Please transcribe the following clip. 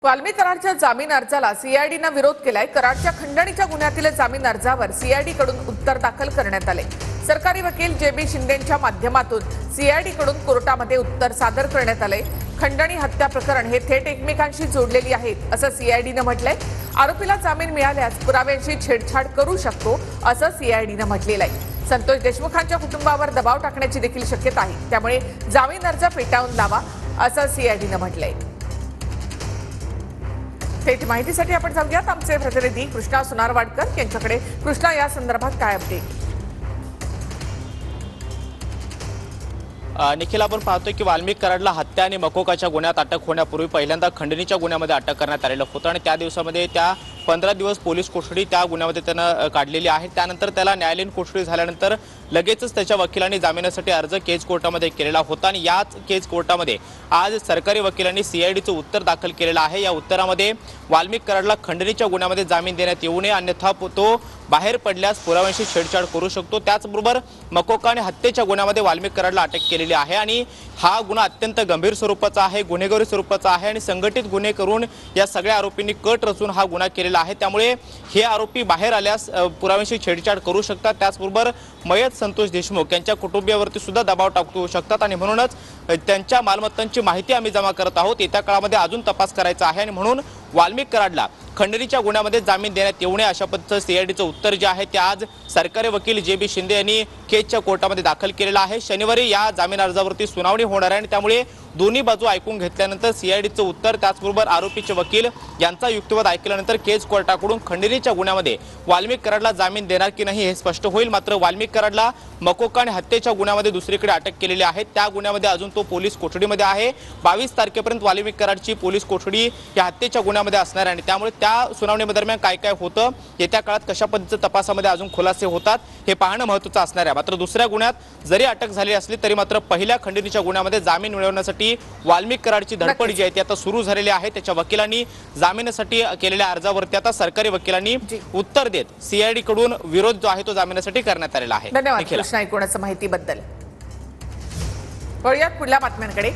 वाल्मी कराडच्या जामीन अर्जाला सीआयडीने विरोध केलाय। कराडच्या खंडणीच्या गुन्ह्यातील जामीन अर्जावर सीआयडी कडून उत्तर दाखल करण्यात आले। सरकारी वकील जेबी शिंदेच्या माध्यमातून सीआयडी कडून कोर्टामध्ये उत्तर सादर करण्यात आले। खंडणी हत्या प्रकरण हे थेट एकमेकांशी जोडलेली आहेत असं सीआयडीने म्हटलंय। आरोपीला जामीन मिळाल्यास पुराव्यांशी छेडछाड करू शकतो असं सीआयडीने म्हटलेलं आहे। संतोष देशमुखांच्या कुटुंबावर दबाव टाकण्याची देखील शक्यता आहे, त्यामुळे जामीन अर्ज फेटाळून लावा असं सीआयडीने म्हटलंय। थेट माहितीसाठी आपण जाऊयात आमचे प्रतिनिधी कृष्णा सुनारवाडकर यांच्याकडे। कृष्णा, या संदर्भात काय अपडेट? निखिल, आपण पाहतोय की वाल्मी कराडला हत्या आणि मकोकाच्या गुन्ह्यात अटक होण्यापूर्वी पहिल्यांदा खंडणीच्या गुन्ह्यामध्ये अटक करण्यात आलेलं होतं आणि त्या दिवसामध्ये त्या 15 दिवस पोलीस कोठडी त्या गुन्ह्यामध्ये त्यानं काढलेली आहे। त्यानंतर त्याला न्यायालयीन कोठडी झाल्यानंतर लगेचच त्याच्या वकिलांनी जामिनासाठी अर्ज केज कोर्टामध्ये केलेला होता आणि याच केज कोर्टामध्ये आज सरकारी वकिलांनी सीआयडीचं उत्तर दाखल केलेलं आहे। या उत्तरामध्ये वाल्मी कराडला खंडणीच्या गुन्ह्यामध्ये जामीन देण्यात येऊ नये, अन्यथा तो बाहेर पडल्यास पुराव्यांशी छेडछाड करू शकतो। त्याचबरोबर मकोका आणि हत्येच्या गुन्ह्यामध्ये वाल्मी कराडला अटक केलेली आहे आणि हा गुन्हा अत्यंत गंभीर स्वरूपाचा आहे, गुन्हेगारी स्वरूपाचा आहे आणि संघटित गुन्हे करून या सगळ्या आरोपींनी कट रचून हा गुन्हा केलेला आहे। त्यामुळे हे आरोपी बाहेर आल्यास पुराव्यांशी छेडछाड करू शकतात। त्याचबरोबर मयत संतोष देशमुख यांच्या कुटुंबियावरती सुद्धा दबाव टाकू शकतात आणि म्हणूनच त्यांच्या मालमत्तांची माहिती आम्ही जमा करत आहोत। येत्या काळामध्ये अजून तपास करायचा आहे आणि म्हणून वाल्मी कराडला खंडणीच्या गुन्ह्यामध्ये जामीन देण्यात येऊ नये अशा पद्धतीचं सीआयडीचं उत्तर जे आहे ते आज सरकारी वकील जेबी शिंदे यांनी केजच्या कोर्टामध्ये दाखल केलेलं आहे। शनिवारी या जामीन अर्जावरती सुनावणी होणार आहे आणि त्यामुळे दोन्ही बाजू ऐकून घेतल्यानंतर सीआयडीचं उत्तर, त्याचबरोबर आरोपीचे वकील यांचा युक्तिवाद ऐकल्यानंतर केज कोर्टाकडून खंडणीच्या गुन्ह्यामध्ये वाल्मी कराडला जामीन देणार की नाही हे स्पष्ट होईल। मात्र वाल्मी कराडला मकोका आणि हत्येच्या गुन्ह्यामध्ये दुसरीकडे अटक केलेली आहे, त्या गुन्ह्यामध्ये अजून तो पोलीस कोठडीमध्ये आहे। 22 तारखेपर्यंत वाल्मी कराडची पोलीस कोठडी या हत्येच्या गुन्ह्यामध्ये असणार आहे आणि त्यामुळे त्या सुनावणी दरम्यान काय काय होतं, येत्या काळात कशा पद्धतीच्या तपासामध्ये अजून खुलासे होतात हे पाहणं महत्त्वाचं असणार आहे। मात्र दुसऱ्या गुन्ह्यात जरी अटक झाली असली तरी मात्र पहिल्या खंडणीच्या गुन्ह्यामध्ये जामीन मिळवण्यासाठी वाल्मी कराडची धडपड जी आहे ती आता सुरू झालेली आहे। त्याच्या वकिलांनी जामिनासाठी केलेल्या अर्जावरती आता सरकारी वकिलांनी उत्तर देत सीआयडी कडून विरोध जो आहे तो जामिनासाठी करण्यात आलेला आहे। धन्यवाद कृष्णा, एकूणच माहितीबद्दल। वळूयात पुढल्या बातम्यांकडे।